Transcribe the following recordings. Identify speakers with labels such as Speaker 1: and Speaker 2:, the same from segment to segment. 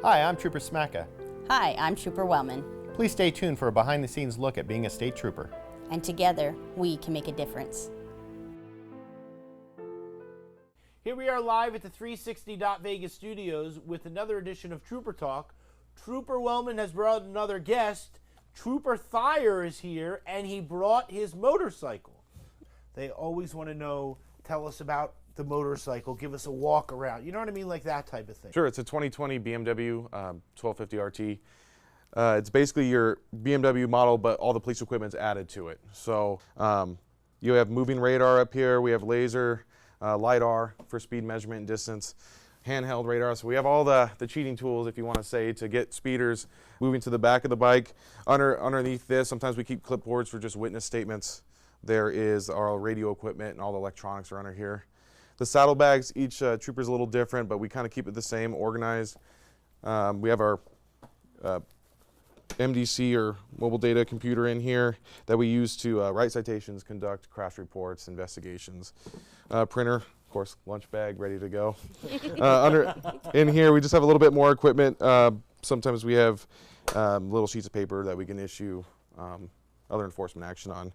Speaker 1: Hi, I'm Trooper Smacka.
Speaker 2: Hi, I'm Trooper Wellman,
Speaker 1: Please stay tuned for a behind-the-scenes look at being a state trooper.
Speaker 2: and together we can make a difference.
Speaker 3: Here we are live at the 360 Vegas studios with another edition of Trooper Talk. Trooper Wellman has brought another guest. Trooper Thayer is here, and he brought his motorcycle. They always want to know, tell us about the motorcycle, give us a walk around. You know what I mean? Like that type of thing.
Speaker 4: Sure, it's a 2020 BMW 1250 RT. It's basically your BMW model, but all the police equipment's added to it. So you have moving radar up here. We have laser, LiDAR for speed measurement and distance, handheld radar. So we have all the cheating tools, if you want to say, to get speeders moving to the back of the bike. Underneath this, sometimes we keep clipboards for just witness statements. There is our radio equipment and all the electronics are under here. The saddlebags, each trooper's a little different, but we kind of keep it the same, organized. We have our MDC or mobile data computer in here that we use to write citations, conduct crash reports, investigations. Printer, of course, lunch bag ready to go. In here, we just have a little bit more equipment. Sometimes we have little sheets of paper that we can issue other enforcement action on.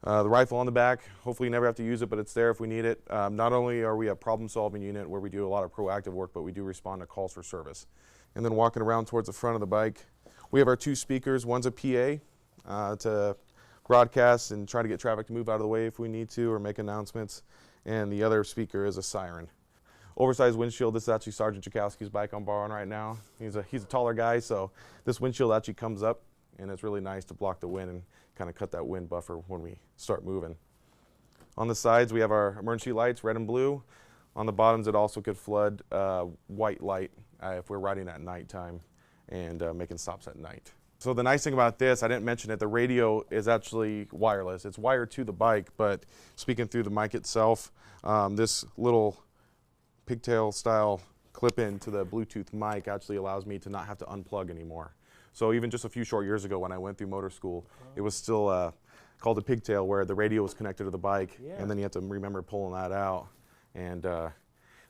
Speaker 4: The rifle on the back, hopefully you never have to use it, but it's there if we need it. Not only are we a problem-solving unit where we do a lot of proactive work, but we do respond to calls for service. And then walking around towards the front of the bike, we have our two speakers. One's a PA to broadcast and try to get traffic to move out of the way if we need to or make announcements. And the other speaker is a siren. Oversized windshield. This is actually Sergeant Chakowski's bike I'm borrowing right now. He's a taller guy, so this windshield actually comes up, and it's really nice to block the wind and kind of cut that wind buffer when we start moving. On the sides, we have our emergency lights, red and blue. On the bottoms, it also could flood white light if we're riding at nighttime and making stops at night. So the nice thing about this, I didn't mention it, the radio is actually wireless. It's wired to the bike, but speaking through the mic itself, this little pigtail style clip into the Bluetooth mic actually allows me to not have to unplug anymore. So even just a few short years ago when I went through motor school, it was still called a pigtail where the radio was connected to the bike, and then you have to remember pulling that out. And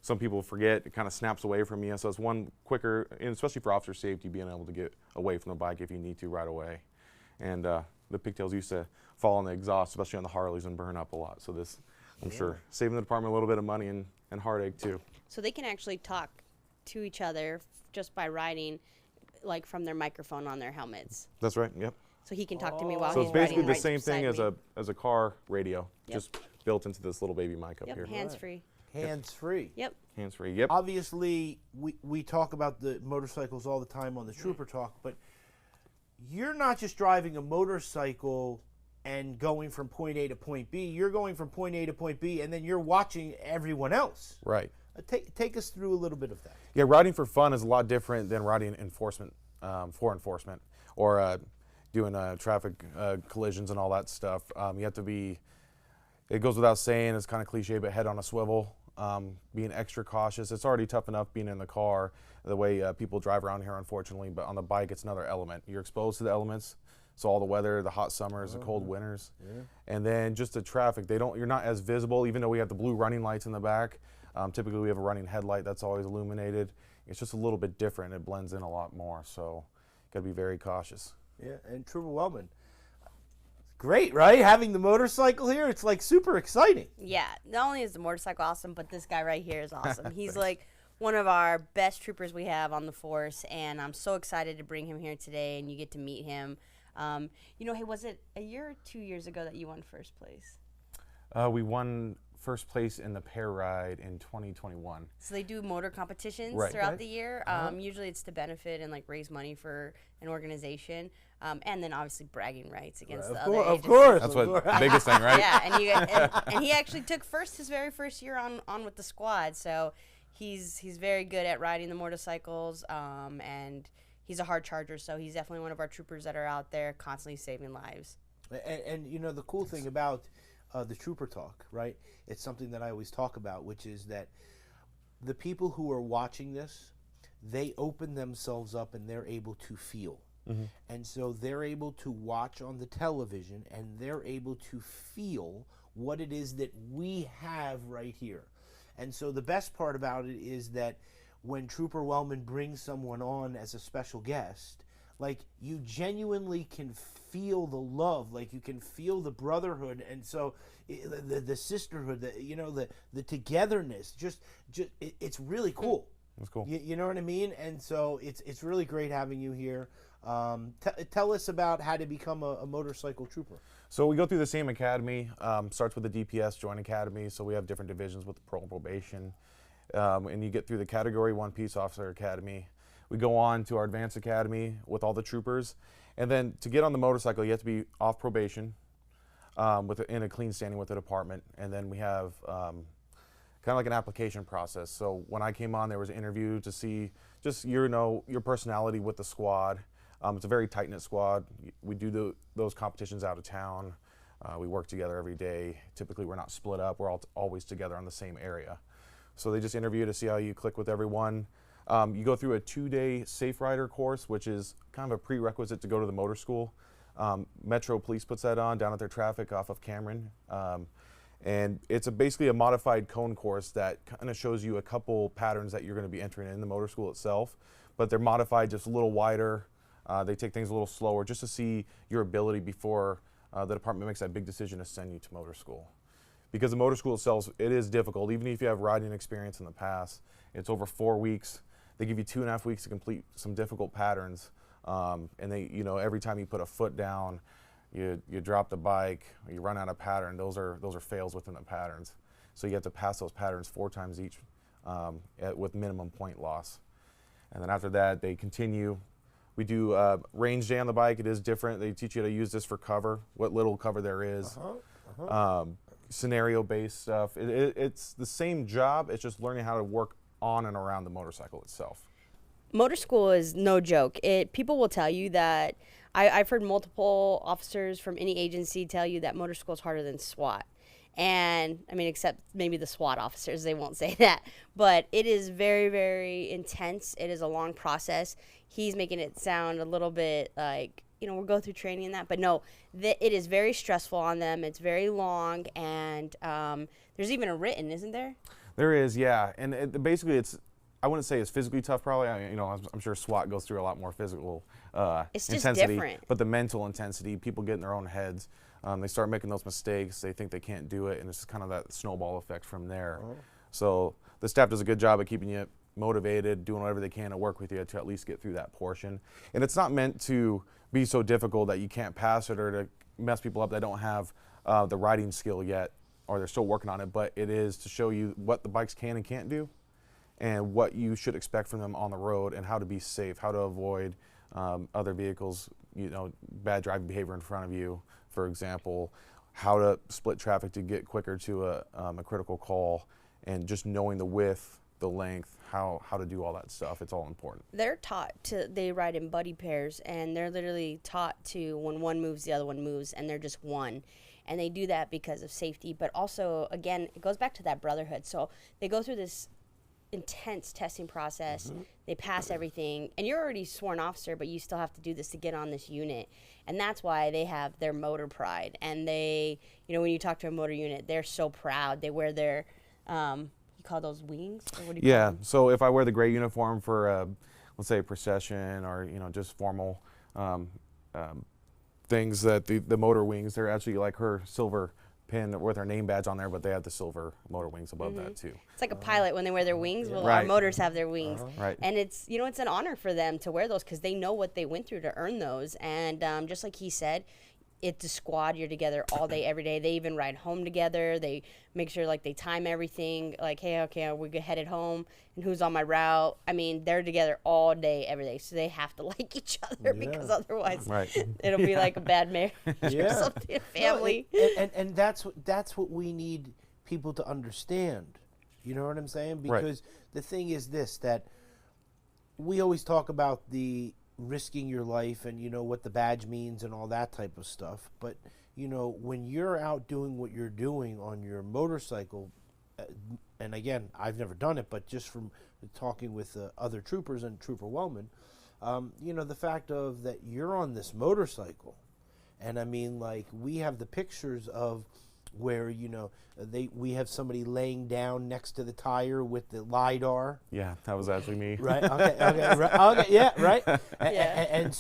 Speaker 4: some people forget, it kind of snaps away from you. So it's one quicker, and especially for officer safety, being able to get away from the bike if you need to right away. And the pigtails used to fall on the exhaust, especially on the Harleys, and burn up a lot. So this, I'm sure, saving the department a little bit of money and heartache too.
Speaker 5: So they can actually talk to each other just by riding, like from their microphone on their helmets.
Speaker 4: That's right, yep.
Speaker 5: So he can talk to me while
Speaker 4: So
Speaker 5: he's
Speaker 4: it's basically
Speaker 5: riding
Speaker 4: the
Speaker 5: right
Speaker 4: same thing
Speaker 5: beside
Speaker 4: as a car radio,
Speaker 5: Yep.
Speaker 4: just built into this little baby mic up
Speaker 5: me.
Speaker 4: here.
Speaker 5: Yep, hands-free.
Speaker 3: Hands-free.
Speaker 5: Yep.
Speaker 4: Hands-free, yep.
Speaker 3: Obviously, we talk about the motorcycles all the time on the Trooper Talk, but you're not just driving a motorcycle and going from point A to point B. You're going from point A to point B, and then you're watching everyone else.
Speaker 4: Right.
Speaker 3: Take us through a little bit of that.
Speaker 4: Yeah, riding for fun is a lot different than riding enforcement, for enforcement, or doing traffic collisions and all that stuff. You have to be, it goes without saying, it's kind of cliche, but head on a swivel, being extra cautious. It's already tough enough being in the car, the way people drive around here, unfortunately, but on the bike, it's another element. You're exposed to the elements, so all the weather, the hot summers, the cold winters, and then just the traffic. You're not as visible, even though we have the blue running lights in the back. Typically, we have a running headlight that's always illuminated. It's just a little bit different. It blends in a lot more, so got to be very cautious.
Speaker 3: Yeah, and Trooper Wellman. Great, right? Having the motorcycle here, it's like super exciting.
Speaker 5: Yeah, not only is the motorcycle awesome, but this guy right here is awesome. He's like one of our best troopers we have on the force, and I'm so excited to bring him here today, and you get to meet him. You know, hey, was it a year or 2 years ago that you won first place?
Speaker 4: We won first place in the pair ride in 2021.
Speaker 5: So they do motor competitions
Speaker 4: Right.
Speaker 5: throughout the year. Usually it's to benefit and like raise money for an organization, and then obviously bragging rights against the other
Speaker 3: Of
Speaker 5: agencies.
Speaker 3: course.
Speaker 4: That's what the biggest thing, right?
Speaker 5: Yeah, and he actually took his very first year on with the squad. So he's very good at riding the motorcycles, and he's a hard charger. So he's definitely one of our troopers that are out there constantly saving lives.
Speaker 3: And you know, the cool thing about the Trooper Talk, right? It's something that I always talk about, which is that the people who are watching this, they open themselves up and they're able to feel. And so they're able to watch on the television and they're able to feel what it is that we have right here. And so the best part about it is that when Trooper Wellman brings someone on as a special guest, like you genuinely can feel the love, like you can feel the brotherhood, and so the sisterhood, the togetherness, it's really cool.
Speaker 4: It's cool.
Speaker 3: You know what I mean? And so it's really great having you here. Tell us about how to become a motorcycle trooper.
Speaker 4: So we go through the same academy. Starts with the DPS Joint Academy. So we have different divisions with the parole and probation. And you get through the Category 1 Peace Officer Academy. We go on to our Advanced Academy with all the troopers. And then to get on the motorcycle, you have to be off probation in a clean standing with the department. And then we have kind of like an application process. So when I came on, there was an interview to see just your personality with the squad. It's a very tight-knit squad. We do those competitions out of town. We work together every day. Typically, we're not split up. We're always together on the same area. So they just interview to see how you click with everyone. You go through a 2-day Safe Rider course, which is kind of a prerequisite to go to the motor school. Metro Police puts that on down at their traffic off of Cameron. And it's basically a modified cone course that kind of shows you a couple patterns that you're going to be entering in the motor school itself. But they're modified just a little wider. They take things a little slower just to see your ability before the department makes that big decision to send you to motor school. Because the motor school itself, it is difficult. Even if you have riding experience in the past, it's over 4 weeks. They give you 2.5 weeks to complete some difficult patterns. And they, every time you put a foot down, you drop the bike, or you run out of pattern, those are fails within the patterns. So you have to pass those patterns 4 times each with minimum point loss. And then after that, they continue. We do range day on the bike. It is different. They teach you how to use this for cover, what little cover there is. Scenario-based stuff. It's the same job. It's just learning how to work on and around the motorcycle itself.
Speaker 5: Motor school is no joke. People will tell you that. I've heard multiple officers from any agency tell you that motor school is harder than SWAT. And I mean, except maybe the SWAT officers, they won't say that. But it is very, very intense. It is a long process. He's making it sound a little bit like, we'll go through training and that. But no, it is very stressful on them. It's very long. And there's even a written, isn't there?
Speaker 4: There is, yeah. And basically, I wouldn't say it's physically tough, probably. I'm sure SWAT goes through a lot more physical
Speaker 5: it's just
Speaker 4: intensity.
Speaker 5: Different.
Speaker 4: But the mental intensity, people get in their own heads. They start making those mistakes. They think they can't do it, and it's just kind of that snowball effect from there. So the staff does a good job of keeping you motivated, doing whatever they can to work with you to at least get through that portion. And it's not meant to be so difficult that you can't pass it or to mess people up that don't have the riding skill yet, or they're still working on it, but it is to show you what the bikes can and can't do and what you should expect from them on the road and how to be safe, how to avoid other vehicles, bad driving behavior in front of you, for example, how to split traffic to get quicker to a critical call, and just knowing the width, the length, how to do all that stuff. It's all important.
Speaker 5: They're taught they ride in buddy pairs, and they're literally taught to, when one moves, the other one moves, and they're just one. And they do that because of safety, but also, again, it goes back to that brotherhood. So they go through this intense testing process. They pass everything, and you're already sworn officer, but you still have to do this to get on this unit. And that's why they have their motor pride. And they, when you talk to a motor unit, they're so proud. They wear their, you call those wings? Or what do you call them?
Speaker 4: So if I wear the gray uniform for, let's say, a procession or, just formal things, that the motor wings, they're actually like her silver pin with her name badge on there, but they have the silver motor wings above that too.
Speaker 5: It's like a pilot when they wear their wings. Well,
Speaker 4: Right.
Speaker 5: our motors have their wings.
Speaker 4: Right.
Speaker 5: And it's, it's an honor for them to wear those because they know what they went through to earn those. And just like he said, it's a squad. You're together all day, every day. They even ride home together. They make sure they time everything. Like, hey, okay, we're headed home, and who's on my route. I mean, they're together all day, every day. So they have to like each other because otherwise it'll be like a bad marriage or something, family.
Speaker 3: No, and that's what we need people to understand. You know what I'm saying? Because the thing is this, that we always talk about the risking your life and what the badge means and all that type of stuff, but when you're out doing what you're doing on your motorcycle, and again, I've never done it, but just from talking with other troopers and Trooper Wellman, the fact of that you're on this motorcycle, and I mean, we have the pictures of where we have somebody laying down next to the tire with the LiDAR.
Speaker 4: Yeah, that was actually me.
Speaker 3: Right. Okay. Right. Okay. Yeah. Right.
Speaker 5: Yeah.
Speaker 3: And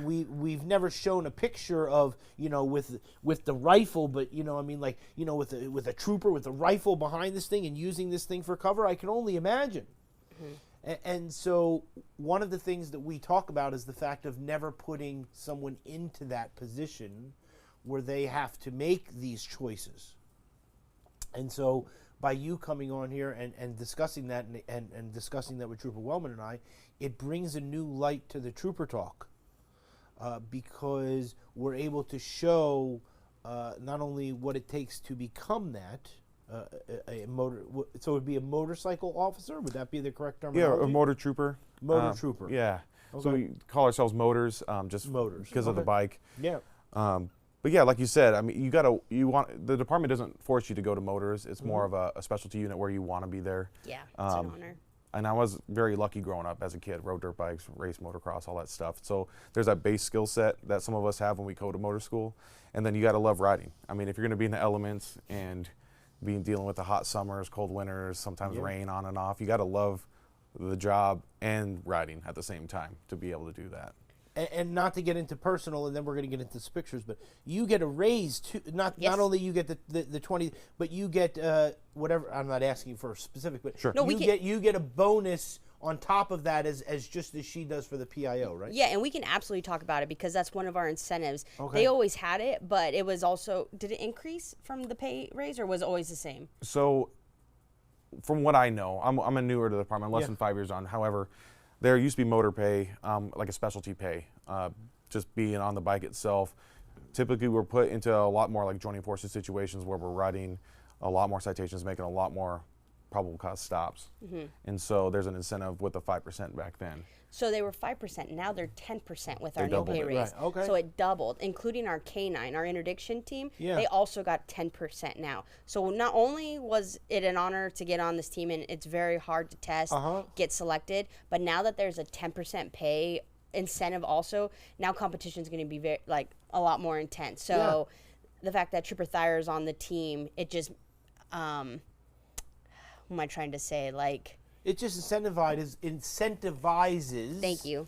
Speaker 3: we've never shown a picture of with the rifle, but with a trooper with a rifle behind this thing and using this thing for cover. I can only imagine. And so one of the things that we talk about is the fact of never putting someone into that position where they have to make these choices. And so by you coming on here and discussing that and discussing that with Trooper Wellman and I, it brings a new light to the Trooper Talk because we're able to show not only what it takes to become that, so it would be a motorcycle officer? Would that be the correct terminology?
Speaker 4: Yeah, a motor trooper.
Speaker 3: Motor trooper.
Speaker 4: Yeah.
Speaker 3: Okay.
Speaker 4: So we call ourselves motors, just
Speaker 3: Motors.
Speaker 4: because of the
Speaker 3: Okay.
Speaker 4: bike.
Speaker 3: Yeah.
Speaker 4: But yeah, like you said, I mean, the department doesn't force you to go to motors. It's more of a specialty unit where you want to be there.
Speaker 5: Yeah, it's an honor.
Speaker 4: And I was very lucky growing up as a kid, rode dirt bikes, raced motocross, all that stuff. So there's that base skill set that some of us have when we go to motor school. And then you got to love riding. I mean, if you're going to be in the elements and dealing with the hot summers, cold winters, sometimes rain on and off, you got to love the job and riding at the same time to be able to do that.
Speaker 3: And not to get into personal, and then we're going to get into the pictures, but you get a raise too. Not only you get the 20, but you get whatever. I'm not asking for a specific, but
Speaker 4: Sure.
Speaker 5: No,
Speaker 3: you get a bonus on top of that as just as she does for the PIO, right?
Speaker 5: Yeah, and we can absolutely talk about it because that's one of our incentives.
Speaker 3: Okay.
Speaker 5: They always had it, but it was also, did it increase from the pay raise or was it always the same?
Speaker 4: So from what I know, I'm a newer to the department, less
Speaker 3: Yeah.
Speaker 4: than 5 years on. However, there used to be motor pay, like a specialty pay, just being on the bike itself. Typically, we're put into a lot more like joining forces situations where we're writing a lot more citations, making a lot more probable cause stops. And so there's an incentive with the 5% back then.
Speaker 5: So they were 5%. Now they're 10% with our new
Speaker 4: doubled
Speaker 5: pay
Speaker 4: it.
Speaker 5: raise.
Speaker 3: Right, okay.
Speaker 5: So it doubled, including our K9, our interdiction team.
Speaker 3: Yeah.
Speaker 5: They also got 10% now. So not only was it an honor to get on this team, and it's very hard to test, get selected, but now that there's a 10% pay incentive also, now competition is going to be a lot more intense. So the fact that Trooper Thayer is on the team, it just, what am I trying to say?
Speaker 3: It just incentivizes.
Speaker 5: Thank you.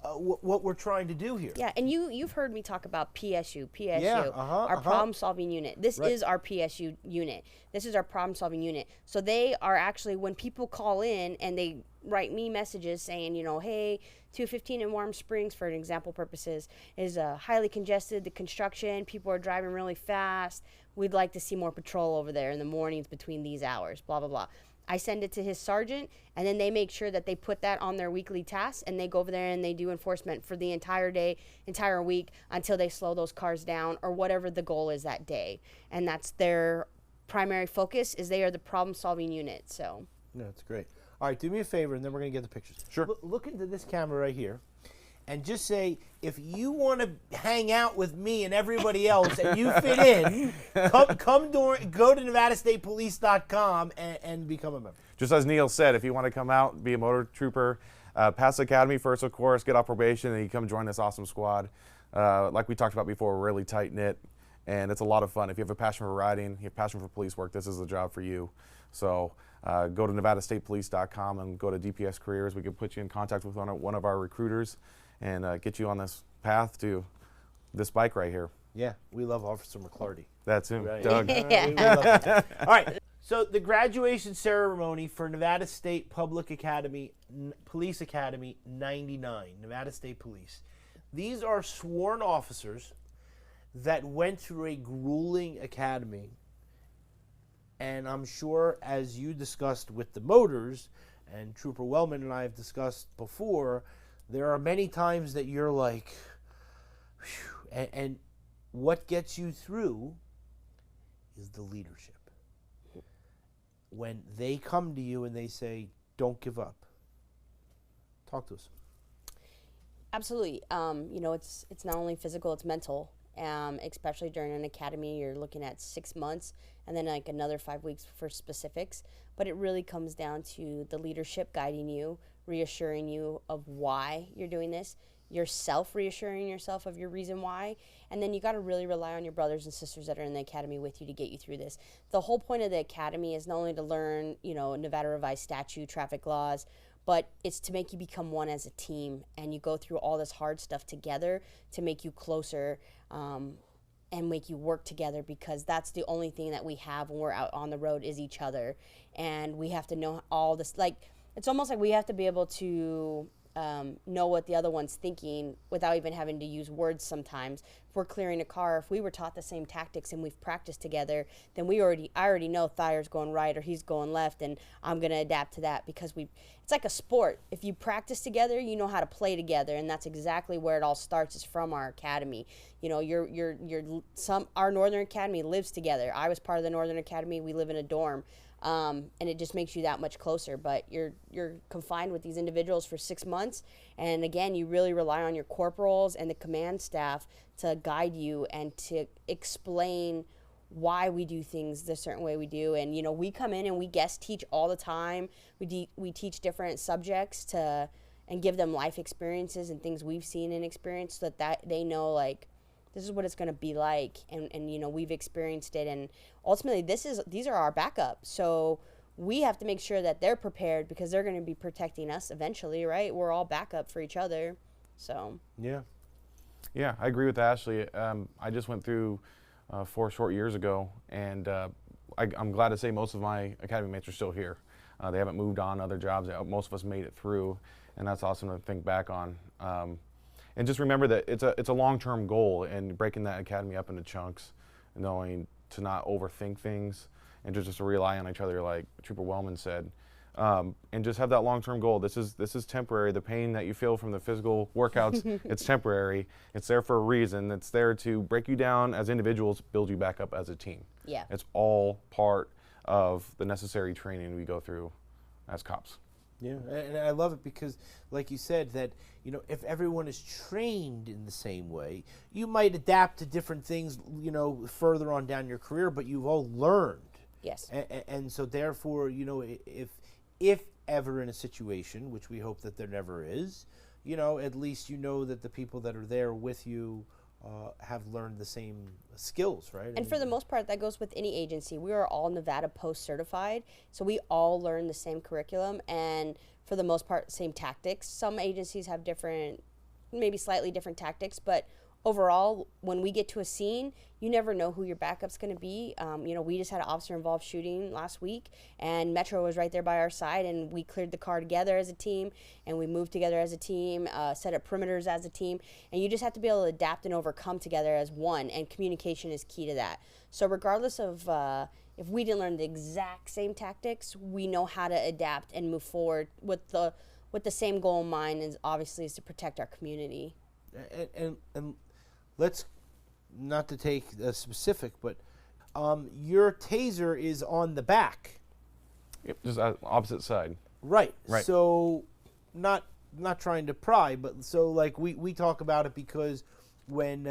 Speaker 3: What we're trying to do here.
Speaker 5: Yeah, and you've heard me talk about PSU,
Speaker 3: Yeah,
Speaker 5: our problem-solving unit. This
Speaker 3: Right.
Speaker 5: is our PSU unit. This is our problem-solving unit. So they are actually, when people call in and they write me messages saying, hey, 215 in Warm Springs, for example purposes, is highly congested, the construction, people are driving really fast. We'd like to see more patrol over there in the mornings between these hours, blah, blah, blah. I send it to his sergeant, and then they make sure that they put that on their weekly tasks, and they go over there and they do enforcement for the entire day, entire week, until they slow those cars down or whatever the goal is that day. And that's their primary focus, is they are the problem-solving unit. So
Speaker 3: No, that's great. All right, do me a favor, and then we're going to get the pictures.
Speaker 4: Sure.
Speaker 3: Look into this camera right here, and just say, if you want to hang out with me and everybody else, and you fit in, go to NevadaStatePolice.com and become a member.
Speaker 4: Just as Neil said, if you want to come out, be a motor trooper, pass the academy first, of course, get off probation, and you come join this awesome squad. Like we talked about before, we're really tight-knit, and it's a lot of fun. If you have a passion for riding, you have a passion for police work, this is the job for you. So go to NevadaStatePolice.com and go to DPS Careers. We can put you in contact with one of our recruiters and get you on this path to this bike right here.
Speaker 3: Yeah, we love Officer McClarty.
Speaker 4: That's him,
Speaker 3: Right.
Speaker 4: Doug.
Speaker 3: We love him. All right. So the graduation ceremony for Nevada State Public Academy, Police Academy 99, Nevada State Police. These are sworn officers that went through a grueling academy. And I'm sure, as you discussed with the motors, and Trooper Wellman and I have discussed before, there are many times that you're like, whew, and what gets you through is the leadership. When they come to you and they say, don't give up. Talk to us.
Speaker 5: absolutely. It's not only physical, it's mental. Especially during an academy, you're looking at 6 months and then like another 5 weeks for specifics. But it really comes down to the leadership guiding you, reassuring you of why you're doing this. yourself reassuring yourself of your reason why. And then you got to really rely on your brothers and sisters that are in the academy with you to get you through this. The whole point of the academy is not only to learn, Nevada revised statute, traffic laws, but it's to make you become one as a team, and you go through all this hard stuff together to make you closer, and make you work together, because that's the only thing that we have when we're out on the road is each other. And we have to know all this, like, it's almost like we have to be able to know what the other one's thinking without even having to use words sometimes. If we're clearing a car, if we were taught the same tactics and we've practiced together, then I already know Thayer's going right or he's going left, and I'm going to adapt to that, because it's like a sport. If you practice together, you know how to play together, and that's exactly where it all starts, is from our academy. Our Northern Academy lives together. I was part of the Northern Academy. We live in a dorm. And it just makes you that much closer. But you're confined with these individuals for 6 months, and again, you really rely on your corporals and the command staff to guide you and to explain why we do things the certain way we do. And we come in and we guest teach all the time. We teach different subjects and give them life experiences and things we've seen and experienced, so that they know, like, this is what it's going to be like, and we've experienced it, and ultimately these are our backup. So we have to make sure that they're prepared, because they're going to be protecting us eventually, right? We're all backup for each other. So
Speaker 3: Yeah.
Speaker 4: Yeah, I agree with Ashley. I just went through 4 short years ago, and I'm glad to say most of my academy mates are still here. They haven't moved on to other jobs. Most of us made it through, and that's awesome to think back on. And just remember that it's a long-term goal, and breaking that academy up into chunks, knowing to not overthink things, and just to rely on each other, like Trooper Wellman said, and just have that long-term goal. This is temporary. The pain that you feel from the physical workouts, it's temporary. It's there for a reason. It's there to break you down as individuals, build you back up as a team.
Speaker 5: yeah.
Speaker 4: It's all part of the necessary training we go through as cops.
Speaker 3: Yeah, and I love it because, like you said, that if everyone is trained in the same way, you might adapt to different things, further on down your career, but you've all learned.
Speaker 5: Yes.
Speaker 3: And so therefore, if ever in a situation, which we hope that there never is, at least that the people that are there with you have learned the same skills, right?
Speaker 5: And for the most part, that goes with any agency. We are all Nevada Post certified, so we all learn the same curriculum, and for the most part, same tactics. Some agencies have different, maybe slightly different tactics, but overall, when we get to a scene, you never know who your backup's going to be. We just had an officer-involved shooting last week, and Metro was right there by our side, and we cleared the car together as a team, and we moved together as a team, set up perimeters as a team, and you just have to be able to adapt and overcome together as one, and communication is key to that. So regardless of if we didn't learn the exact same tactics, we know how to adapt and move forward with the same goal in mind, and obviously is to protect our community.
Speaker 3: And let's, not to take a specific, but your taser is on the back.
Speaker 4: Yep, just opposite side.
Speaker 3: Right.
Speaker 4: Right.
Speaker 3: So not trying to pry, but so like we talk about it because when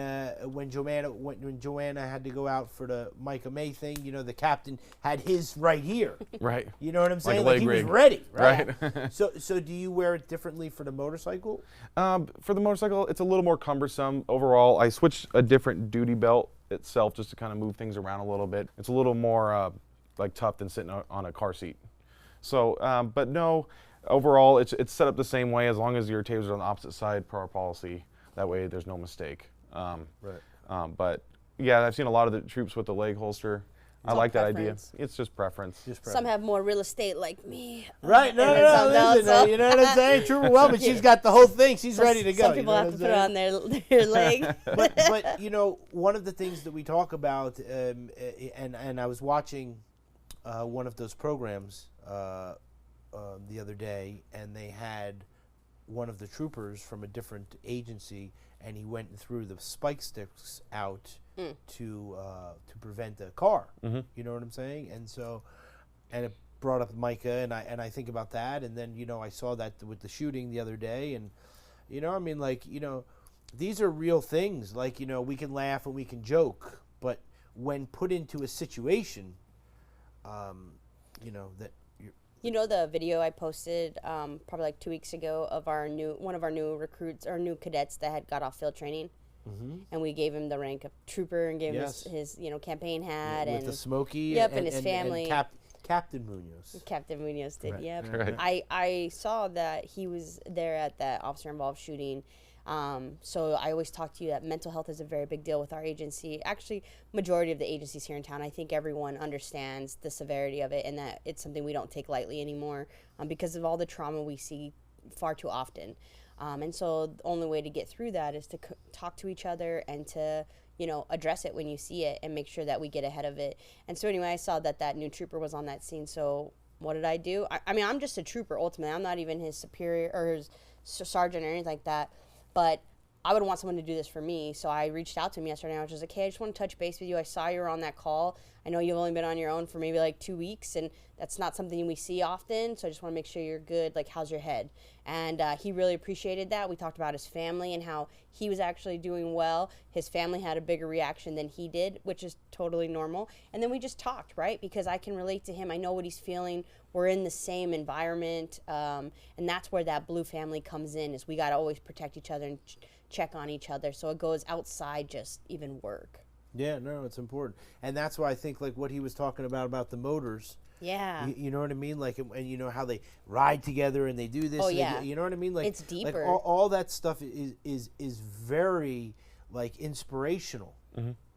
Speaker 3: Joanna had to go out for the Micah May thing, the captain had his right here.
Speaker 4: Right.
Speaker 3: You know what I'm saying?
Speaker 4: Like a
Speaker 3: Like he
Speaker 4: leg
Speaker 3: was
Speaker 4: rig.
Speaker 3: ready, right?
Speaker 4: Right.
Speaker 3: So do you wear it differently for the motorcycle?
Speaker 4: For the motorcycle, it's a little more cumbersome. Overall, I switched a different duty belt itself just to kind of move things around a little bit. It's a little more like tough than sitting on a car seat. So, but no, overall, it's set up the same way as long as your taser's on the opposite side per our policy. That way, there's no mistake.
Speaker 3: Right.
Speaker 4: But yeah, I've seen a lot of the troops with the leg holster. I
Speaker 5: all
Speaker 4: like that idea.
Speaker 5: preference.
Speaker 4: It's just preference.
Speaker 5: Some have more real estate like me.
Speaker 3: Right, no,
Speaker 5: And then some don't,
Speaker 3: listen,
Speaker 5: so-
Speaker 3: you know what I'm saying? Trooper Wellman, she's got the whole thing. She's ready to go.
Speaker 5: Some people have to put it on their leg.
Speaker 3: But one of the things that we talk about, and I was watching one of those programs the other day, and they had one of the troopers from a different agency, and he went and threw the spike sticks out to prevent a car.
Speaker 4: Mm-hmm.
Speaker 3: You know what I'm saying? And so, and it brought up Micah, and I think about that, and then I saw that with the shooting the other day, and these are real things. Like we can laugh and we can joke, but when put into a situation, that
Speaker 5: You know the video I posted probably like 2 weeks ago of one of our new recruits or new cadets that had got off field training, and we gave him the rank of trooper and gave him his campaign hat
Speaker 3: With
Speaker 5: and
Speaker 3: the smoky.
Speaker 5: Yep, and his family.
Speaker 3: Captain Munoz.
Speaker 5: Captain Munoz did.
Speaker 3: Right.
Speaker 5: Yep.
Speaker 4: Right.
Speaker 5: I saw that he was there at that officer involved shooting. So I always talk to you that mental health is a very big deal with our agency. Actually, majority of the agencies here in town, I think everyone understands the severity of it and that it's something we don't take lightly anymore because of all the trauma we see far too often. And so the only way to get through that is to talk to each other and to, address it when you see it and make sure that we get ahead of it. And so anyway, I saw that new trooper was on that scene. So what did I do? I mean, I'm just a trooper ultimately. I'm not even his superior or his sergeant or anything like that. But I would want someone to do this for me. So I reached out to him yesterday and I was just like, hey, I just want to touch base with you. I saw you were on that call. I know you've only been on your own for maybe like 2 weeks, and that's not something we see often. So I just want to make sure you're good. Like, how's your head? And he really appreciated that. We talked about his family and how he was actually doing well. His family had a bigger reaction than he did, which is totally normal. And then we just talked, right? Because I can relate to him. I know what he's feeling. We're in the same environment. And that's where that blue family comes in, is we got to always protect each other and check on each other. So it goes outside just even work.
Speaker 3: Yeah, no, it's important. And that's why I think like what he was talking about the motors.
Speaker 5: Yeah.
Speaker 3: You know what I mean? Like, and you know how they ride together and they do this.
Speaker 5: Oh,
Speaker 3: and
Speaker 5: yeah.
Speaker 3: You know what I mean? Like,
Speaker 5: it's deeper.
Speaker 3: Like all that stuff is very like inspirational.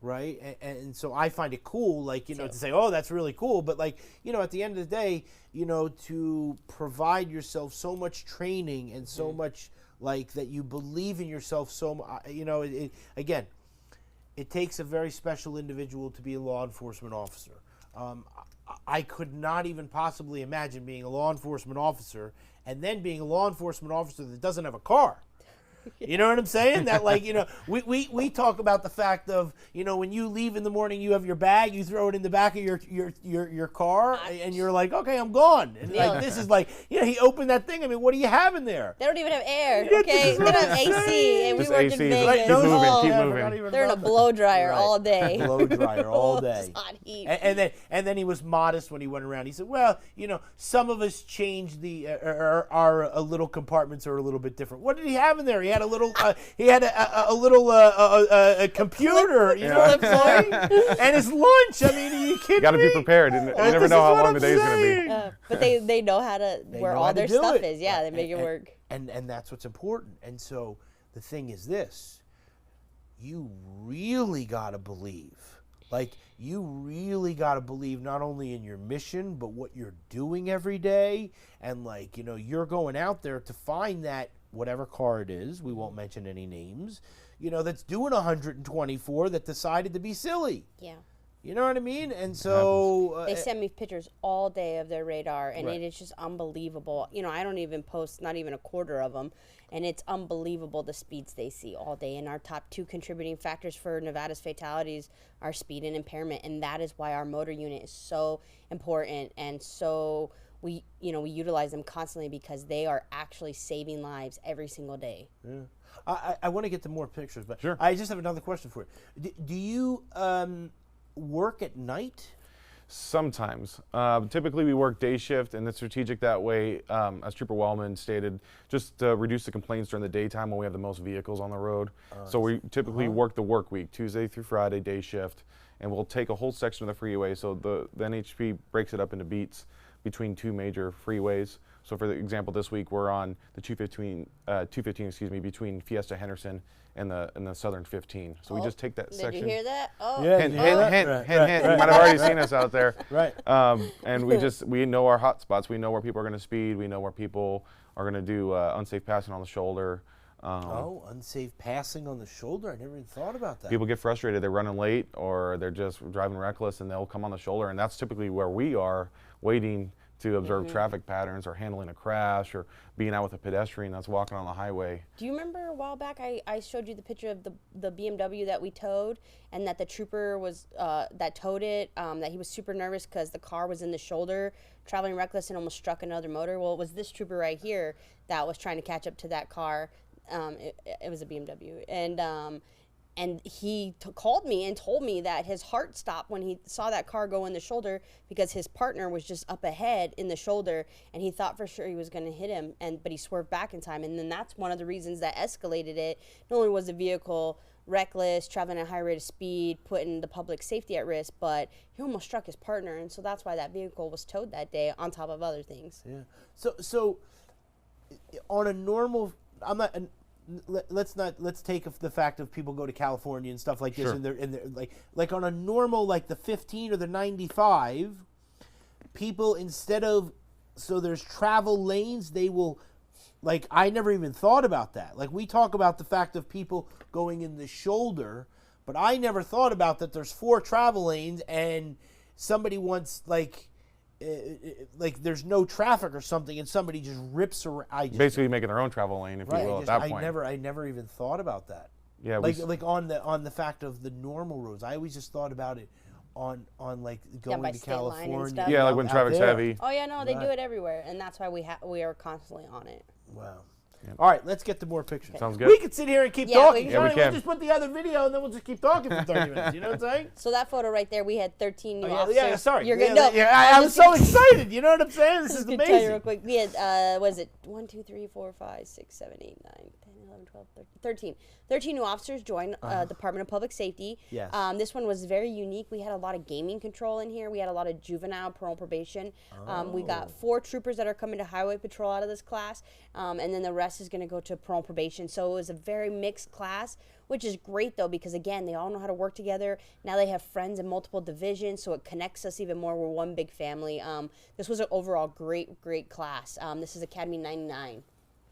Speaker 3: Right. And so I find it cool, like, to say, oh, that's really cool. But like, at the end of the day, to provide yourself so much training and so much like that you believe in yourself so much, again, it takes a very special individual to be a law enforcement officer. I could not even possibly imagine being a law enforcement officer and then being a law enforcement officer that doesn't have a car. You know what I'm saying? That like, we talk about the fact of, when you leave in the morning, you have your bag, you throw it in the back of your car, and you're like, okay, I'm gone. And like, this is like, he opened that thing. I mean, what do you have in there?
Speaker 5: They don't even have air, okay? They don't have AC, and
Speaker 4: Just
Speaker 5: we work
Speaker 4: AC,
Speaker 5: in
Speaker 4: just
Speaker 5: Vegas.
Speaker 4: keep moving,
Speaker 5: Oh,
Speaker 4: keep
Speaker 3: I
Speaker 4: moving.
Speaker 3: forgot even
Speaker 5: they're in a
Speaker 3: about that.
Speaker 5: blow dryer
Speaker 3: Right.
Speaker 5: all day.
Speaker 3: Blow dryer all day.
Speaker 5: It's hot heat.
Speaker 3: And then he was modest when he went around. He said, well, some of us changed our little compartments are a little bit different. What did he have in there? He had a little a little computer, you know what I'm saying? And his lunch. I mean, are you kidding me?
Speaker 4: Got to be prepared. You never know how long the day's going to be.
Speaker 5: But they know how to where
Speaker 3: know
Speaker 5: all
Speaker 3: how to
Speaker 5: their
Speaker 3: do
Speaker 5: stuff
Speaker 3: it.
Speaker 5: is. Yeah, they make it work.
Speaker 3: And that's what's important. And so the thing is this: you really got to believe. Like, you really got to believe not only in your mission, but what you're doing every day. And like, you're going out there to find that whatever car it is, we won't mention any names, that's doing 124 that decided to be silly.
Speaker 5: Yeah.
Speaker 3: You know what I mean? And so
Speaker 5: They send me pictures all day of their radar, and
Speaker 3: Right.
Speaker 5: it is just unbelievable. I don't even post not even a quarter of them, and it's unbelievable the speeds they see all day. And our top 2 contributing factors for Nevada's fatalities are speed and impairment, and that is why our motor unit is so important. And so we utilize them constantly because they are actually saving lives every single day.
Speaker 3: Yeah. I want to get to more pictures, but
Speaker 4: Sure.
Speaker 3: I just have another question for you. Do you work at night?
Speaker 4: Sometimes. Typically we work day shift, and it's strategic that way, as Trooper Wellman stated, just to reduce the complaints during the daytime when we have the most vehicles on the road. So we typically work the work week, Tuesday through Friday, day shift, and we'll take a whole section of the freeway. So the NHP breaks it up into beats between 2 major freeways. So for example, this week we're on the 215, between Fiesta Henderson and the Southern 15. So we just take that
Speaker 5: Did
Speaker 4: section.
Speaker 5: you hear that? Oh,
Speaker 3: Yeah.
Speaker 4: Hint,
Speaker 3: Did
Speaker 4: hint,
Speaker 3: you hear
Speaker 4: hint,
Speaker 3: that?
Speaker 4: hint,
Speaker 3: Right,
Speaker 4: hint.
Speaker 3: right,
Speaker 4: You might have already seen us out there.
Speaker 3: Right.
Speaker 4: And we know our hot spots. We know where people are going to speed. We know where people are going to do unsafe passing on the shoulder.
Speaker 3: Unsafe passing on the shoulder? I never even thought about that.
Speaker 4: People get frustrated. They're running late or they're just driving reckless, and they'll come on the shoulder. And that's typically where we are waiting to observe traffic patterns or handling a crash or being out with a pedestrian that's walking on the highway.
Speaker 5: Do you remember a while back I showed you the picture of the BMW that we towed, and that the trooper was that towed it, that he was super nervous because the car was in the shoulder, traveling reckless, and almost struck another motor? Well, it was this trooper right here that was trying to catch up to that car. It was a BMW, and And he called me and told me that his heart stopped when he saw that car go in the shoulder because his partner was just up ahead in the shoulder, and he thought for sure he was going to hit him, but he swerved back in time. And then that's one of the reasons that escalated it. Not only was the vehicle reckless, traveling at a high rate of speed, putting the public safety at risk, but he almost struck his partner, and so that's why that vehicle was towed that day on top of other things.
Speaker 3: Yeah. So on a normal, let's take the fact of people go to California and stuff like this,
Speaker 4: Sure.
Speaker 3: and they're like on a normal, like the 15 or the 95, people, instead of, so there's travel lanes, they will, like, I never even thought about that. Like, we talk about the fact of people going in the shoulder, but I never thought about that there's 4 travel lanes and somebody wants, like there's no traffic or something, and somebody just rips around.
Speaker 4: Basically making their own travel lane, if you will, at that point.
Speaker 3: I never even thought about that.
Speaker 4: Yeah,
Speaker 3: like on the fact of the normal roads. I always just thought about it on like going
Speaker 5: by
Speaker 3: to
Speaker 5: state line and
Speaker 3: California.
Speaker 5: stuff.
Speaker 4: yeah, like when
Speaker 3: out
Speaker 4: traffic's
Speaker 3: there.
Speaker 4: heavy.
Speaker 5: Oh yeah, no, they do
Speaker 3: Right.
Speaker 5: it everywhere, and that's why we are constantly on it.
Speaker 3: Wow. All right, let's get to more pictures.
Speaker 4: Sounds good.
Speaker 3: We could sit here and keep
Speaker 5: Yeah, we
Speaker 3: talking.
Speaker 5: can.
Speaker 4: Yeah, we
Speaker 3: We'll
Speaker 4: can.
Speaker 3: just put the other video and then we'll just keep talking for 30 minutes. You know what I'm saying?
Speaker 5: So that photo right there, we had 13 new
Speaker 3: Oh,
Speaker 5: officers.
Speaker 3: yeah, sorry.
Speaker 5: You're
Speaker 3: Yeah,
Speaker 5: good. No,
Speaker 3: I was so excited. You know what I'm saying? This is
Speaker 5: Just gonna tell you real
Speaker 3: amazing.
Speaker 5: quick. We had, what is it, 1, 2, 3, 4, 5, 6, 7, 8, 9, 10, 11, 12, 13. 13 new officers joined Department of Public Safety.
Speaker 3: Yes.
Speaker 5: This one was very unique. We had a lot of gaming control in here. We had a lot of juvenile parole probation. We got 4 troopers that are coming to highway patrol out of this class, and then the rest is going to go to parole probation. So it was a very mixed class, which is great though, because again, they all know how to work together. Now they have friends in multiple divisions, so it connects us even more. We're one big family. This was an overall great class. This is Academy 99.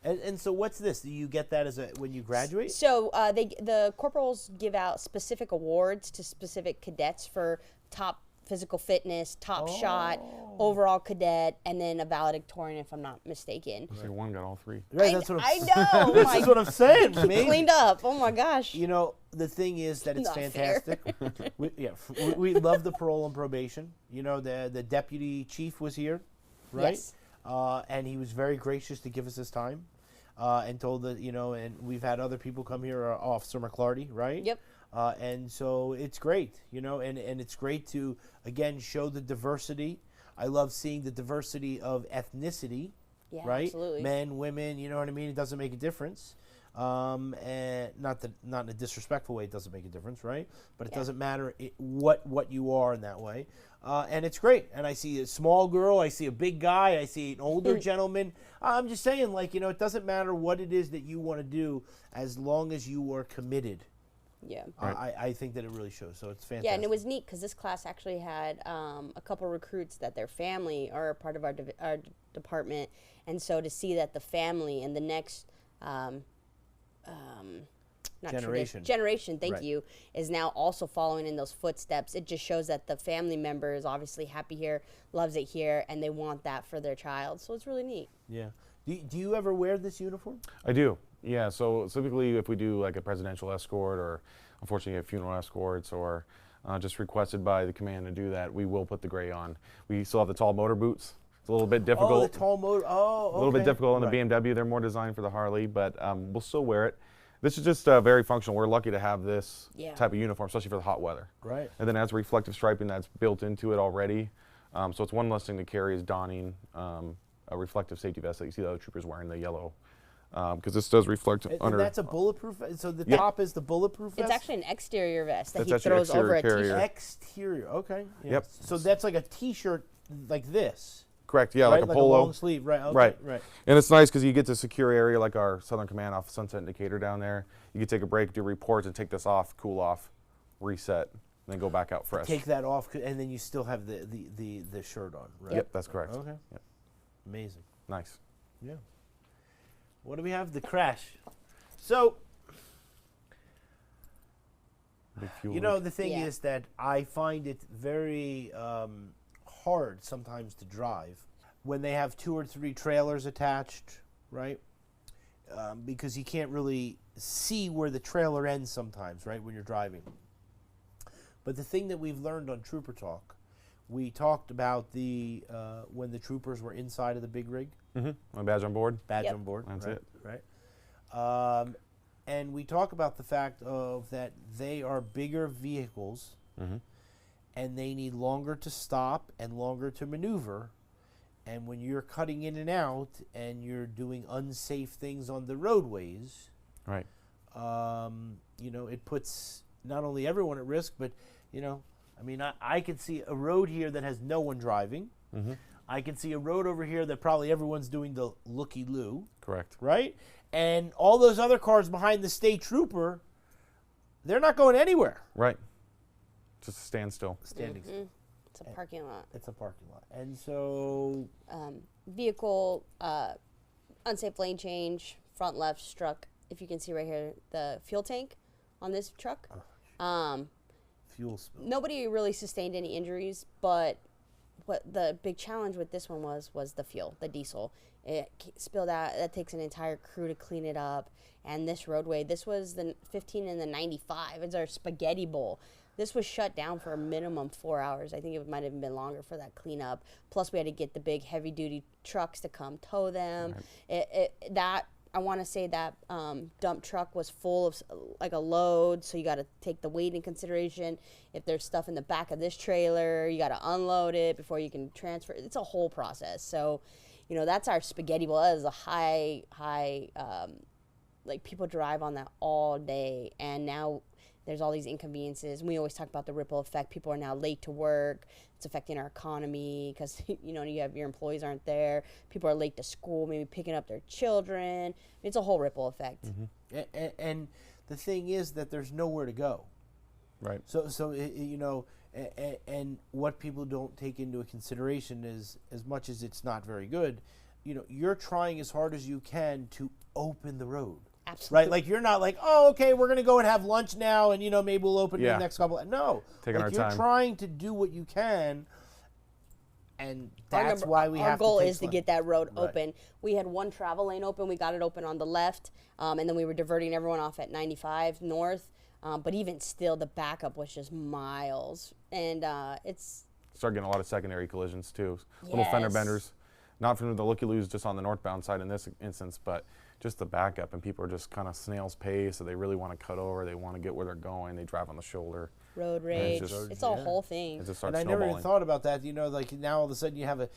Speaker 3: And so what's this? Do you get that when you graduate?
Speaker 5: So the corporals give out specific awards to specific cadets for top physical fitness, top shot, overall cadet, and then a valedictorian, if I'm not mistaken.
Speaker 4: So one got all 3.
Speaker 3: Right, that's what
Speaker 5: I
Speaker 3: I'm
Speaker 5: know.
Speaker 3: This
Speaker 5: my-
Speaker 3: is what I'm saying. Amazing.
Speaker 5: cleaned up. Oh my gosh.
Speaker 3: You know, the thing is that it's
Speaker 5: Not fair.
Speaker 3: fantastic. we love the parole and probation. You know, the deputy chief was here, right?
Speaker 5: Yes.
Speaker 3: And he was very gracious to give us his time, and told that, you know, and we've had other people come here, Officer McClarty, right?
Speaker 5: Yep.
Speaker 3: And so it's great, you know, and it's great to, again, show the diversity. I love seeing the diversity of ethnicity,
Speaker 5: Yeah,
Speaker 3: right?
Speaker 5: absolutely.
Speaker 3: Men, women, you know what I mean? It doesn't make a difference. And not in a disrespectful way, it doesn't make a difference, right? But it
Speaker 5: Yeah.
Speaker 3: doesn't matter what you are in that way. And it's great. And I see a small girl, I see a big guy, I see an older gentleman. I'm just saying, like, you know, it doesn't matter what it is that you want to do as long as you are committed.
Speaker 5: Yeah.
Speaker 3: I think that it really shows. So it's fantastic.
Speaker 5: Yeah, and it was neat because this class actually had a couple recruits that their family are a part of our department, and so to see that the family and the next generation, thank
Speaker 3: Right.
Speaker 5: you, is now also following in those footsteps. It just shows that the family member is obviously happy here, loves it here, and they want that for their child. So it's really neat.
Speaker 3: Yeah. Do you ever wear this uniform?
Speaker 4: I do. Yeah, so typically if we do like a presidential escort or unfortunately funeral escorts or just requested by the command to do that, we will put the gray on. We still have the tall motor boots. It's a little bit difficult.
Speaker 3: Oh, the tall motor. Oh, okay.
Speaker 4: A little bit difficult on the
Speaker 3: Right.
Speaker 4: BMW. They're more designed for the Harley, but we'll still wear it. This is just very functional. We're lucky to have this
Speaker 5: Yeah.
Speaker 4: type of uniform, especially for the hot weather.
Speaker 3: Right.
Speaker 4: And then it has reflective striping that's built into it already. So it's one less thing to carry is donning a reflective safety vest that you see the other troopers wearing, the yellow. Because this does reflect
Speaker 3: And
Speaker 4: under.
Speaker 3: that's a bulletproof. So the
Speaker 4: Yeah.
Speaker 3: top is the bulletproof vest.
Speaker 5: It's actually an exterior vest that
Speaker 4: That's
Speaker 5: he
Speaker 4: actually
Speaker 5: throws over a
Speaker 4: exterior
Speaker 5: t-shirt.
Speaker 4: carrier.
Speaker 3: Exterior. Okay. Yeah.
Speaker 4: Yep.
Speaker 3: So that's like a T-shirt, like this.
Speaker 4: Correct, yeah,
Speaker 3: right?
Speaker 4: like a polo.
Speaker 3: long sleeve. Right. Okay.
Speaker 4: Right.
Speaker 3: Right.
Speaker 4: And it's nice because you get to secure area like our Southern Command off Sunset Indicator down there. You can take a break, do reports, and take this off, cool off, reset, and then go back out fresh.
Speaker 3: Take that off, and then you still have the shirt on. Right.
Speaker 4: Yep, that's correct.
Speaker 3: Okay.
Speaker 4: Yep.
Speaker 3: Amazing.
Speaker 4: Nice.
Speaker 3: Yeah. What do we have? The crash. So,
Speaker 4: Big fuel
Speaker 3: you know,
Speaker 4: leak.
Speaker 3: the thing
Speaker 5: Yeah.
Speaker 3: is that I find it very hard sometimes to drive when they have 2 or 3 trailers attached, right? Because you can't really see where the trailer ends sometimes, right, when you're driving. But the thing that we've learned on Trooper Talk, we talked about the when the troopers were inside of the big rig.
Speaker 4: My badge on board.
Speaker 3: Badge
Speaker 5: Yep.
Speaker 3: on board.
Speaker 4: That's
Speaker 3: right,
Speaker 4: it.
Speaker 3: Right. and we talk about the fact of that they are bigger vehicles, and they need longer to stop and longer to maneuver. And when you're cutting in and out and you're doing unsafe things on the roadways,
Speaker 4: Right.
Speaker 3: you know, it puts not only everyone at risk, but, you know, I mean, I could see a road here that has no one driving. I can see a road over here that probably everyone's doing the looky-loo,
Speaker 4: Correct.
Speaker 3: right? And all those other cars behind the state trooper, they're not going anywhere.
Speaker 4: Right. Just a standstill.
Speaker 3: Standing.
Speaker 5: It's a parking lot.
Speaker 3: It's a parking lot. And so,
Speaker 5: Vehicle, unsafe lane change, front left struck. If you can see right here, the fuel tank on this truck.
Speaker 3: fuel spill.
Speaker 5: Nobody really sustained any injuries, but what the big challenge with this one was the fuel, the diesel. It spilled out. That takes an entire crew to clean it up. And this roadway, this was the 15 and the 95. It's our spaghetti bowl. This was shut down for a minimum 4 hours. I think it might have been longer for that cleanup. Plus, we had to get the big heavy-duty trucks to come tow them. That I want to say that dump truck was full of like a load, so you got to take the weight in consideration. If there's stuff in the back of this trailer, you got to unload it before you can transfer. It's a whole process. So, you know, that's our spaghetti bowl. That is a high, like people drive on that all day, and now there's all these inconveniences. We always talk about the ripple effect. People are now late to work. It's affecting our economy because, you know, you have your employees aren't there. People are late to school, maybe picking up their children. It's a whole ripple effect.
Speaker 3: And the thing is that there's nowhere to go.
Speaker 4: Right.
Speaker 3: So you know, and what people don't take into consideration is, as much as it's not very good, you know, you're trying as hard as you can to open the road.
Speaker 5: Absolutely.
Speaker 3: Right, like you're not like, oh, okay, we're gonna go and have lunch now, and you know maybe we'll open in
Speaker 4: Yeah.
Speaker 3: the next couple. No,
Speaker 4: Taking
Speaker 3: like
Speaker 4: our
Speaker 3: you're
Speaker 4: time.
Speaker 3: trying to do what you can, and that's why we
Speaker 5: our
Speaker 3: have
Speaker 5: goal
Speaker 3: to take
Speaker 5: is to
Speaker 3: slow.
Speaker 5: get that road
Speaker 3: Right.
Speaker 5: open. We had one travel lane open. We got it open on the left, and then we were diverting everyone off at 95 north. But even still, the backup was just miles, and it's
Speaker 4: Start getting a lot of secondary collisions too. Little fender
Speaker 5: Yes.
Speaker 4: benders, not from the looky-loos just on the northbound side in this instance, but just the backup, and people are just kind of snail's pace, so they really want to cut over, they want to get where they're going, they drive on the shoulder.
Speaker 5: road
Speaker 4: it's
Speaker 5: rage.
Speaker 4: just-
Speaker 5: It's a whole thing.
Speaker 4: It just starts
Speaker 3: And I never
Speaker 4: snowballing.
Speaker 3: even thought about that. You know, like now all of a sudden you have a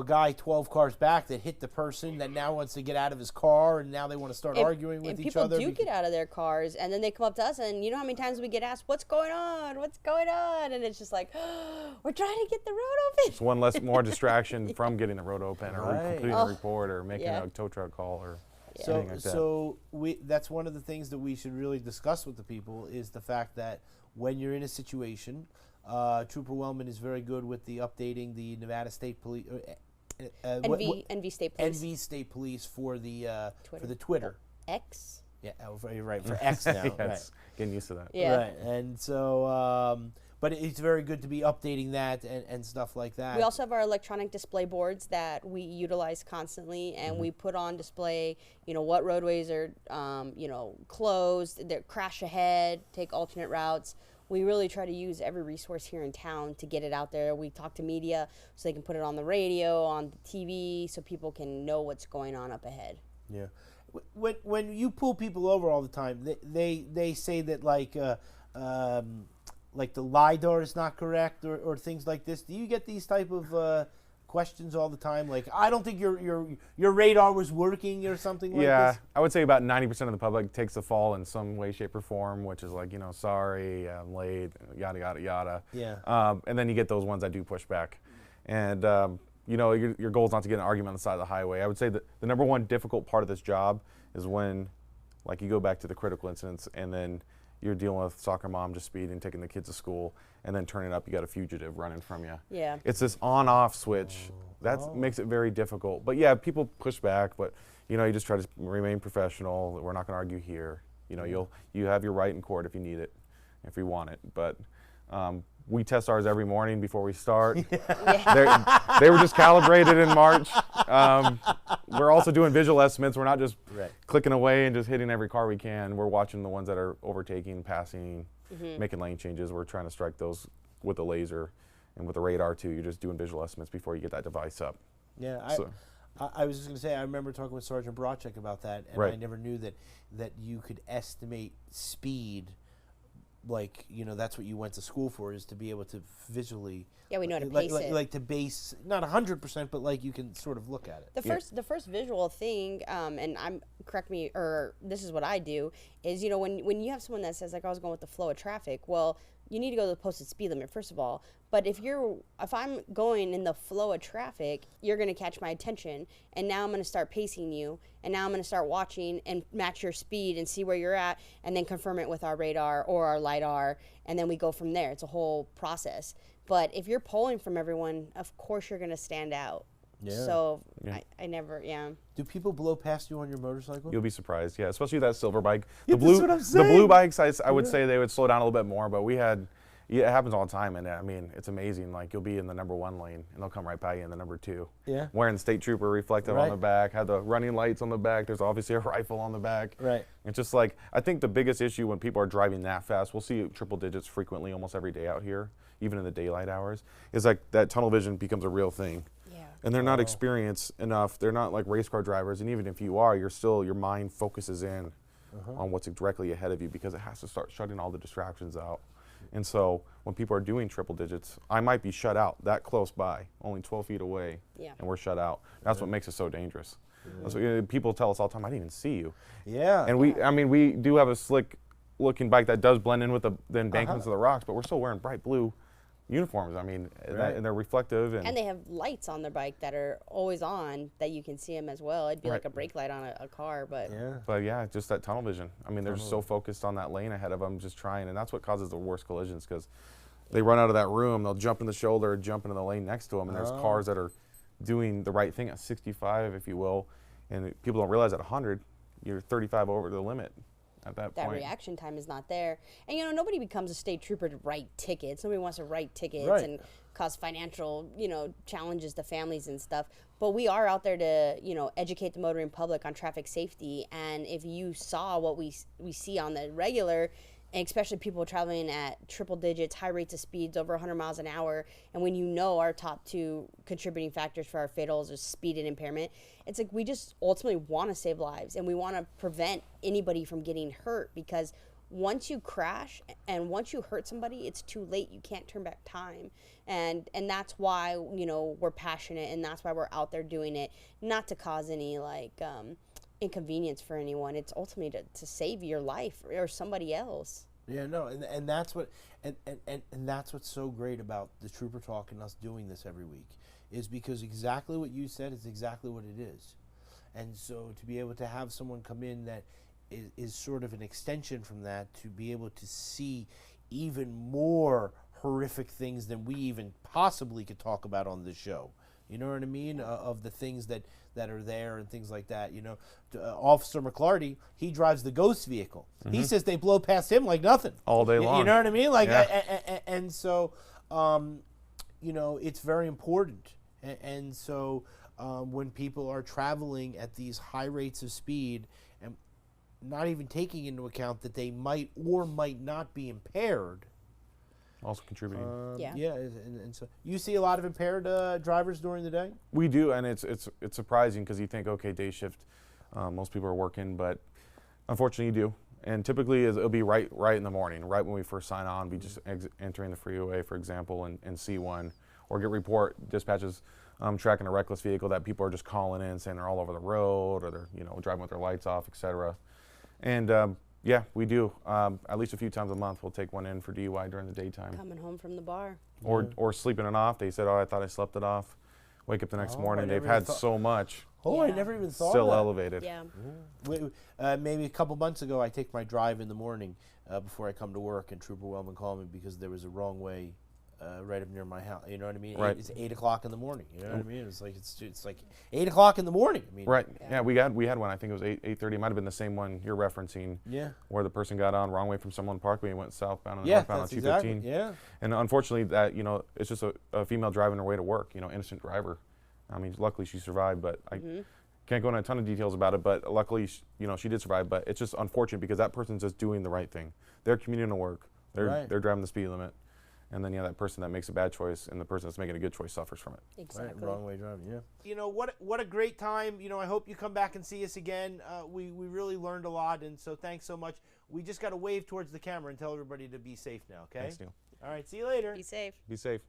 Speaker 3: guy 12 cars back that hit the person that now wants to get out of his car, and now they want to start arguing with
Speaker 5: and
Speaker 3: each
Speaker 5: people
Speaker 3: other.
Speaker 5: do get out of their cars, and then they come up to us, and you know how many times we get asked, "What's going on? What's going on?" And it's just like, we're trying to get the road open.
Speaker 4: It's one less, more distraction from getting the road open or
Speaker 3: Right.
Speaker 4: completing a report or making
Speaker 5: Yeah.
Speaker 4: a tow truck call or
Speaker 3: So,
Speaker 4: anything like that.
Speaker 3: so that's one of the things that we should really discuss with the people is the fact that when you're in a situation, Trooper Wellman is very good with the updating the Nevada State Police,
Speaker 5: NV State Police.
Speaker 3: NV State Police for the
Speaker 5: Twitter.
Speaker 3: Twitter.
Speaker 5: X.
Speaker 3: Yeah, you're right, for X now.
Speaker 4: yeah,
Speaker 3: right.
Speaker 4: it's getting used to that.
Speaker 5: Yeah.
Speaker 3: Right, and so, but it's very good to be updating that and stuff like that.
Speaker 5: We also have our electronic display boards that we utilize constantly, and we put on display, you know, what roadways are, you know, closed, they're crash ahead, take alternate routes. We really try to use every resource here in town to get it out there. We talk to media so they can put it on the radio, on the TV, so people can know what's going on up ahead.
Speaker 3: Yeah. When you pull people over all the time, they say that like the LiDAR is not correct or things like this. Do you get these type of questions all the time? Like, I don't think your radar was working or something like
Speaker 4: Yeah,
Speaker 3: this?
Speaker 4: I would say about 90% of the public takes the fall in some way, shape, or form, which is like, you know, sorry, I'm late, yada, yada, yada.
Speaker 3: Yeah.
Speaker 4: And then you get those ones that do push back. And, you know, your goal is not to get in an argument on the side of the highway. I would say that the number one difficult part of this job is when, like, you go back to the critical incidents and then you're dealing with soccer mom just speeding, taking the kids to school, and then turning up, you got a fugitive running from you.
Speaker 5: Yeah.
Speaker 4: It's this on-off switch. That makes it very difficult. But yeah, people push back, but you know, you just try to remain professional. We're not going to argue here. You know, you have your right in court if you need it, if you want it. But we test ours every morning before we start. They were just calibrated in March. We're also doing visual estimates. We're not just clicking away and just hitting every car we can. We're watching the ones that are overtaking, passing, making lane changes. We're trying to strike those with a laser and with the radar too. You're just doing visual estimates before you get that device up.
Speaker 3: Yeah.
Speaker 4: So-
Speaker 3: I was just going to say, I remember talking with Sergeant Bracek about that, and
Speaker 4: Right.
Speaker 3: I never knew that you could estimate speed. Like, that's what you went to school for, is to be able to visually.
Speaker 5: Yeah, we know how to
Speaker 3: like,
Speaker 5: pace
Speaker 3: like,
Speaker 5: it.
Speaker 3: like to base, not 100%, but like you can sort of look at it.
Speaker 5: The first visual thing, and correct me, or this is what I do, is when you have someone that says like I was going with the flow of traffic, well, you need to go to the posted speed limit first of all. But if I'm going in the flow of traffic, you're gonna catch my attention, and now I'm gonna start pacing you, and now I'm gonna start watching and match your speed and see where you're at, and then confirm it with our radar or our LiDAR, and then we go from there. It's a whole process. But if you're pulling from everyone, of course you're gonna stand out.
Speaker 3: Yeah.
Speaker 5: So I never,
Speaker 3: Do people blow past you on your motorcycle?
Speaker 4: You'll be surprised, yeah. Especially that silver bike.
Speaker 3: Yeah,
Speaker 4: The blue,
Speaker 3: that's what I'm
Speaker 4: the
Speaker 3: saying.
Speaker 4: blue bikes, I would say they would slow down a little bit more, but it happens all the time, and I mean, it's amazing. Like, you'll be in the number 1 lane, and they'll come right by you in the number 2.
Speaker 3: Yeah.
Speaker 4: Wearing state trooper reflective
Speaker 3: Right.
Speaker 4: on the back, had the running lights on the back. There's obviously a rifle on the back.
Speaker 3: Right.
Speaker 4: It's just like, I think the biggest issue when people are driving that fast, we'll see triple digits frequently almost every day out here, even in the daylight hours, is like that tunnel vision becomes a real thing.
Speaker 5: Yeah.
Speaker 4: And they're not experienced enough. They're not like race car drivers. And even if you are, your mind focuses in on what's directly ahead of you, because it has to start shutting all the distractions out. And so when people are doing triple digits, I might be shut out that close by, only 12 feet away,
Speaker 5: Yeah.
Speaker 4: and we're shut out. That's what makes it so dangerous. That's what, people tell us all the time, I didn't even see you.
Speaker 3: Yeah.
Speaker 4: And we do have a slick looking bike that does blend in with the embankments of the rocks, but we're still wearing bright blue uniforms. I mean, and they're reflective.
Speaker 5: And they have lights on their bike that are always on, that you can see them as well. It'd be like a brake light on a car, but
Speaker 4: But yeah, just that tunnel vision. I mean, they're just so focused on that lane ahead of them, just trying, and that's what causes the worst collisions, because they run out of that room, they'll jump in the shoulder, jump into the lane next to them, and there's cars that are doing the right thing at 65, if you will, and people don't realize at 100, you're 35 over the limit at that
Speaker 5: that
Speaker 4: point.
Speaker 5: reaction time is not there. And nobody becomes a state trooper to write tickets. Nobody wants to write tickets
Speaker 3: Right.
Speaker 5: and cause financial, challenges to families and stuff. But we are out there to, educate the motoring public on traffic safety. And if you saw what we see on the regular, and especially people traveling at triple digits, high rates of speeds, over 100 miles an hour, and when our top 2 contributing factors for our fatals is speed and impairment, it's like we just ultimately want to save lives, and we want to prevent anybody from getting hurt, because once you crash and once you hurt somebody, it's too late. You can't turn back time. And that's why, we're passionate, and that's why we're out there doing it, not to cause any inconvenience for anyone. It's ultimately to save your life or somebody else.
Speaker 3: Yeah, no, and that's what and that's what's so great about the Trooper Talk and us doing this every week, is because exactly what you said is exactly what it is. And so to be able to have someone come in that is sort of an extension from that, to be able to see even more horrific things than we even possibly could talk about on this show. You know what I mean? Of the things that are there and things like that. Officer McClarty, he drives the Ghost vehicle. He says they blow past him like nothing.
Speaker 4: All day long.
Speaker 3: You know what I mean? Like,
Speaker 4: Yeah.
Speaker 3: and so, it's very important. And so when people are traveling at these high rates of speed, and not even taking into account that they might or might not be impaired.
Speaker 4: Also contributing.
Speaker 5: Yeah.
Speaker 3: And so you see a lot of impaired drivers during the day?
Speaker 4: We do, and it's surprising, because you think, okay, day shift, most people are working, but unfortunately you do. And typically it'll be right in the morning, right when we first sign on, be just entering the freeway, for example, and see one, or get report dispatches tracking a reckless vehicle that people are just calling in, saying they're all over the road, or they're driving with their lights off, etc. And yeah, we do. At least a few times a month, we'll take one in for DUI during the daytime.
Speaker 5: Coming home from the bar.
Speaker 4: Or sleeping it off. They said, oh, I thought I slept it off. Wake up the next morning,
Speaker 3: I
Speaker 4: they've
Speaker 3: never
Speaker 4: had
Speaker 3: even thought-
Speaker 4: so much,
Speaker 3: Oh, I
Speaker 5: Yeah.
Speaker 3: never even thought
Speaker 4: still
Speaker 3: of that.
Speaker 4: elevated.
Speaker 5: Yeah.
Speaker 3: Maybe a couple months ago, I take my drive in the morning before I come to work, and Trooper Wellman called me because there was a wrong way right up near my house. You know what I mean?
Speaker 4: Right.
Speaker 3: It's 8 o'clock in the morning. You know what I mean? It's like 8 o'clock in the morning. I mean,
Speaker 4: Right. Yeah, we had one. I think it was 8:30. It might have been the same one you're referencing.
Speaker 3: Yeah.
Speaker 4: Where the person got on wrong way from Summerlin Parkway and went southbound and
Speaker 3: Yeah,
Speaker 4: northbound on
Speaker 3: that's
Speaker 4: 215.
Speaker 3: exactly. Yeah.
Speaker 4: And unfortunately, that it's just a female driving her way to work. Innocent driver. I mean, luckily she survived, but I can't go into a ton of details about it. But luckily, she did survive. But it's just unfortunate because that person's just doing the right thing. They're commuting to work. They're driving the speed limit, And then that person that makes a bad choice and the person that's making a good choice suffers from it.
Speaker 5: Exactly.
Speaker 6: Wrong way driving, yeah.
Speaker 3: You know, what a great time. You know, I hope you come back and see us again. We really learned a lot, and so thanks so much. We just got to wave towards the camera and tell everybody to be safe now, okay?
Speaker 4: Thanks, Neil.
Speaker 3: All right, see you later.
Speaker 5: Be safe.
Speaker 4: Be safe.